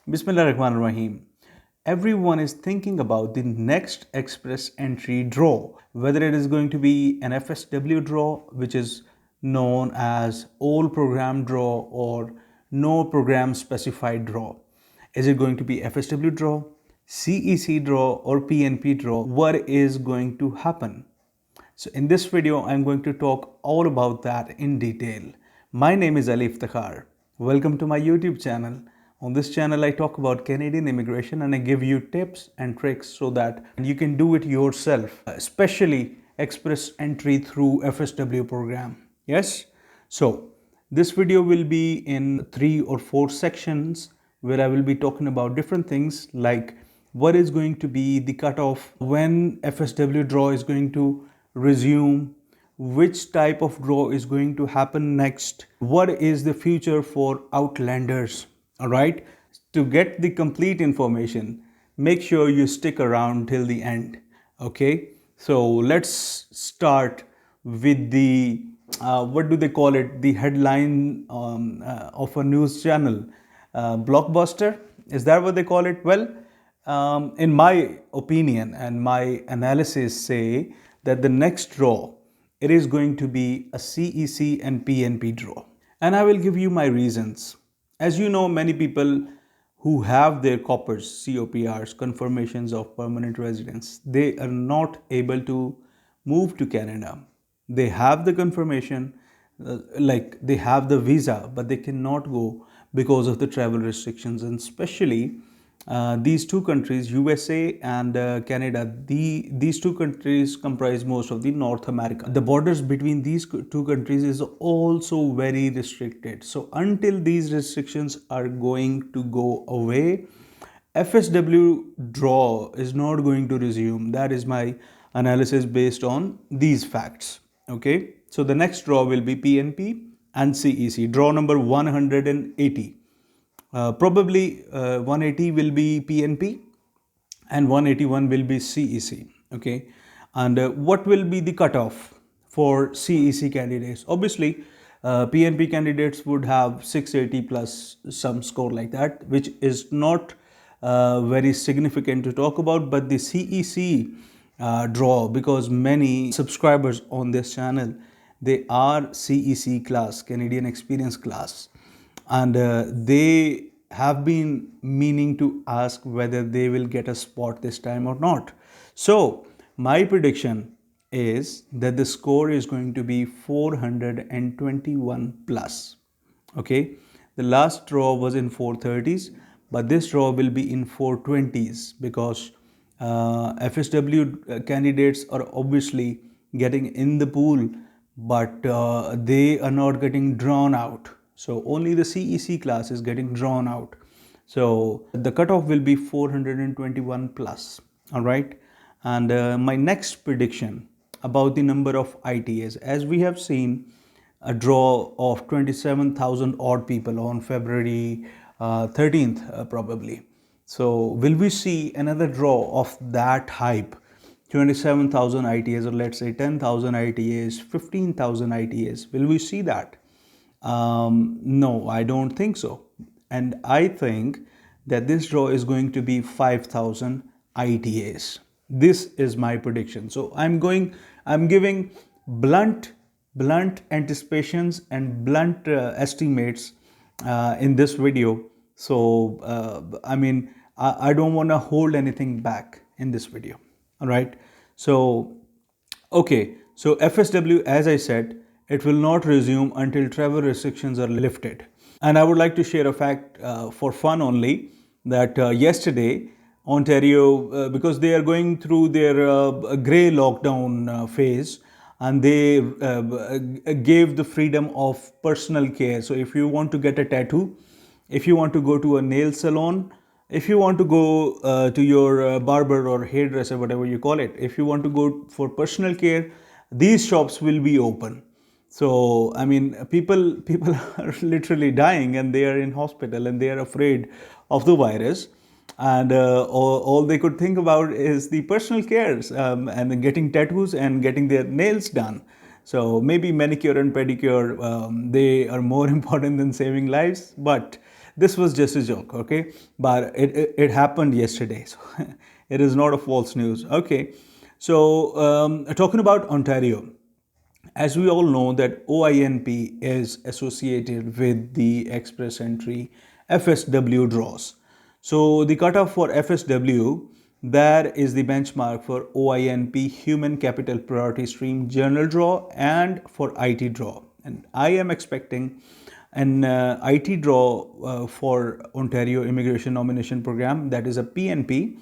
Bismillahirrahmanirrahim. Everyone is thinking about the next express entry draw, whether it is going to be an FSW draw, which is known as all program draw or no program specified draw. Is it going to be FSW draw, CEC draw, or PNP draw? What is going to happen? So in this video, I'm going to talk all about that in detail. My name is Iftikhar. Welcome to my YouTube channel. On this channel, I talk about Canadian immigration and I give you tips and tricks so that you can do it yourself, especially express entry through FSW program. Yes? So this video will be in 3 or 4 sections where I will be talking about different things like what is going to be the cutoff, when FSW draw is going to resume, which type of draw is going to happen next, what is the future for outlanders. All right, to get the complete information, make sure you stick around till the end. Okay, so let's start with the what do they call it, the headline of a news channel, blockbuster, is that what they call it? Well, in my opinion and my analysis say that the next draw, it is going to be a CEC and PNP draw. And I will give you my reasons. As you know, many people who have their COPRs, confirmations of permanent residence, they are not able to move to Canada. They have the confirmation, like they have the visa, but they cannot go because of the travel restrictions. And especially these two countries, USA and Canada, these two countries comprise most of the North America. The borders between these two countries is also very restricted. So until these restrictions are going to go away, FSW draw is not going to resume. That is my analysis based on these facts. Okay, so the next draw will be PNP and CEC, draw number 180. Probably 180 will be PNP and 181 will be CEC. Okay, and what will be the cutoff for CEC candidates? Obviously, PNP candidates would have 680 plus some score like that, which is not very significant to talk about. But the CEC draw, because many subscribers on this channel, they are CEC class, Canadian experience class, and they have been meaning to ask whether they will get a spot this time or not. So my prediction is that the score is going to be 421 plus. Okay, the last draw was in 430s, but this draw will be in 420s because FSW candidates are obviously getting in the pool, but they are not getting drawn out. So only the CEC class is getting drawn out. So the cutoff will be 421 plus. All right. And my next prediction about the number of ITAs, as we have seen a draw of 27,000 odd people on February 13th, probably. So will we see another draw of that hype? 27,000 ITAs, or let's say 10,000 ITAs, 15,000 ITAs. Will we see that? No, I don't think so. And I think that this draw is going to be 5,000 ITAs. This is my prediction. So I'm giving blunt anticipations and blunt estimates in this video. So I don't want to hold anything back in this video. All right. So okay, so FSW, as I said, it will not resume until travel restrictions are lifted. And I would like to share a fact for fun only, that yesterday Ontario, because they are going through their grey lockdown phase, and they gave the freedom of personal care. So if you want to get a tattoo, if you want to go to a nail salon, if you want to go to your barber or hairdresser, whatever you call it, if you want to go for personal care, these shops will be open. So I mean, people are literally dying, and they are in hospital, and they are afraid of the virus, and all they could think about is the personal cares, and getting tattoos and getting their nails done. So maybe manicure and pedicure, they are more important than saving lives, but This was just a joke, okay? But it happened yesterday, so it is not a false news, okay? So talking about Ontario, as we all know that OINP is associated with the express entry FSW draws. So the cutoff for FSW, that is the benchmark for OINP Human Capital Priority Stream General Draw and for IT draw. And I am expecting an IT draw for Ontario Immigration Nomination Program, that is a PNP.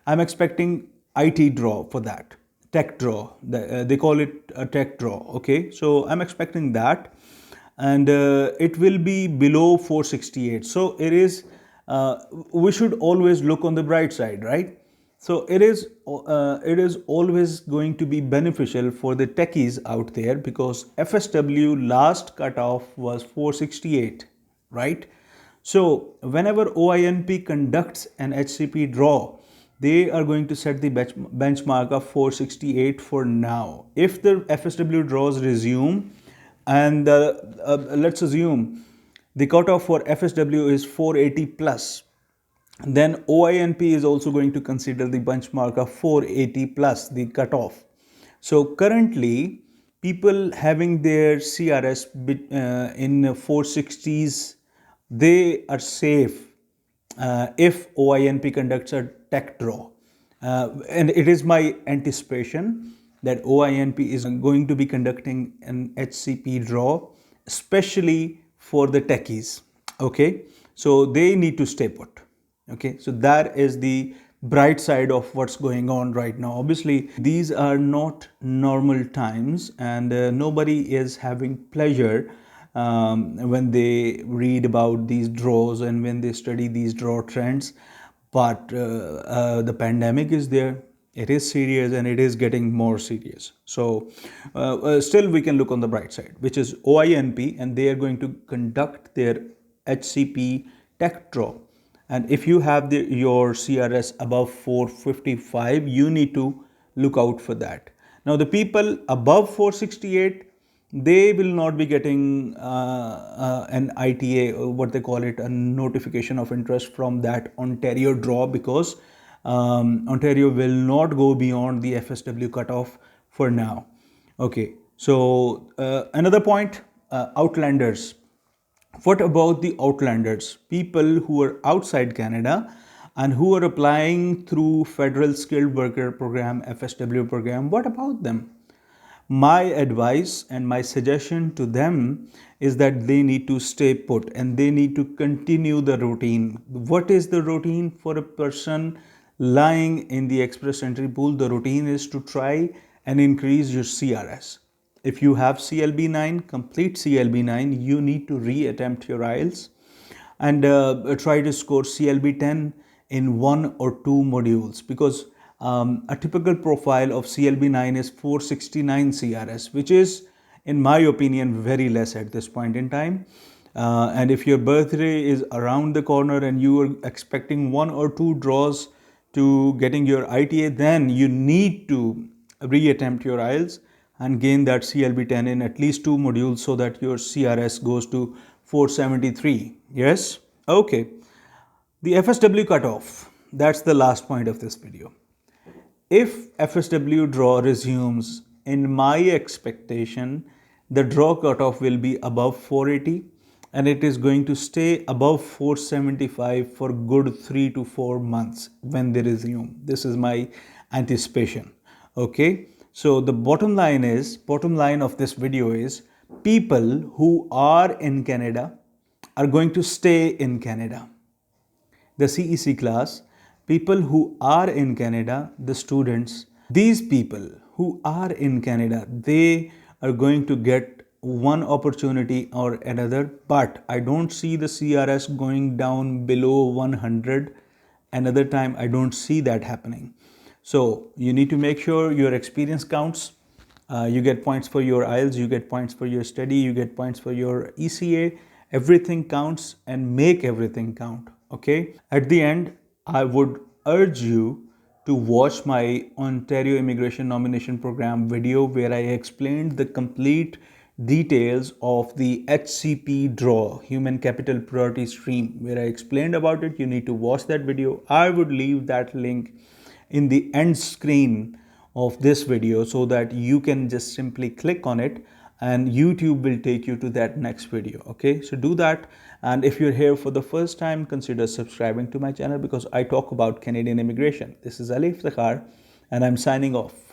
I'm expecting IT draw for that, tech draw. They call it a tech draw. Okay, so I'm expecting that, and it will be below 468. So it is. We should always look on the bright side, right? So it is always going to be beneficial for the techies out there, because FSW last cutoff was 468, right? So whenever OINP conducts an HCP draw, they are going to set the benchmark of 468 for now. If the FSW draws resume, and let's assume the cutoff for FSW is 480 plus, then OINP is also going to consider the benchmark of 480 plus, the cutoff. So currently, people having their CRS in 460s, they are safe if OINP conducts a tech draw. And it is my anticipation that OINP is going to be conducting an HCP draw, especially for the techies. Okay, so they need to stay put. Okay, so that is the bright side of what's going on right now. Obviously, these are not normal times, and nobody is having pleasure when they read about these draws and when they study these draw trends. But the pandemic is there, it is serious, and it is getting more serious. So still we can look on the bright side, which is OINP, and they are going to conduct their HCP tech draw. And if you have your CRS above 455, you need to look out for that. Now the people above 468, they will not be getting an ITA, or what they call it, a notification of interest from that Ontario draw, because Ontario will not go beyond the FSW cutoff for now. Okay, so another point, outlanders. What about the outlanders, people who are outside Canada and who are applying through Federal Skilled Worker Program, FSW program? What about them? My advice and my suggestion to them is that they need to stay put and they need to continue the routine. What is the routine for a person lying in the express entry pool? The routine is to try and increase your CRS. If you have CLB9, complete CLB9, you need to re-attempt your IELTS and try to score CLB10 in 1 or 2 modules, because a typical profile of CLB9 is 469 CRS, which is, in my opinion, very less at this point in time. And if your birthday is around the corner and you are expecting 1 or 2 draws to getting your ITA, then you need to re-attempt your IELTS and gain that CLB10 in at least 2 modules so that your CRS goes to 473. Yes? Okay. The FSW cutoff, that's the last point of this video. If FSW draw resumes, in my expectation, the draw cutoff will be above 480 and it is going to stay above 475 for good 3 to 4 months when they resume. This is my anticipation. Okay. So the bottom line of this video is, people who are in Canada are going to stay in Canada. The CEC class, people who are in Canada, the students, these people who are in Canada, they are going to get one opportunity or another, but I don't see the CRS going down below 100. Another time, I don't see that happening. So you need to make sure your experience counts. You get points for your IELTS, you get points for your study, you get points for your ECA. Everything counts, and make everything count. Okay. At the end, I would urge you to watch my Ontario Immigration Nomination Program video, where I explained the complete details of the HCP draw, Human Capital Priority Stream, where I explained about it. You need to watch that video. I would leave that link in the end screen of this video so that you can just simply click on it and YouTube will take you to that next video. Okay, so do that. And if you're here for the first time, consider subscribing to my channel because I talk about Canadian immigration. This is Iftikhar and I'm signing off.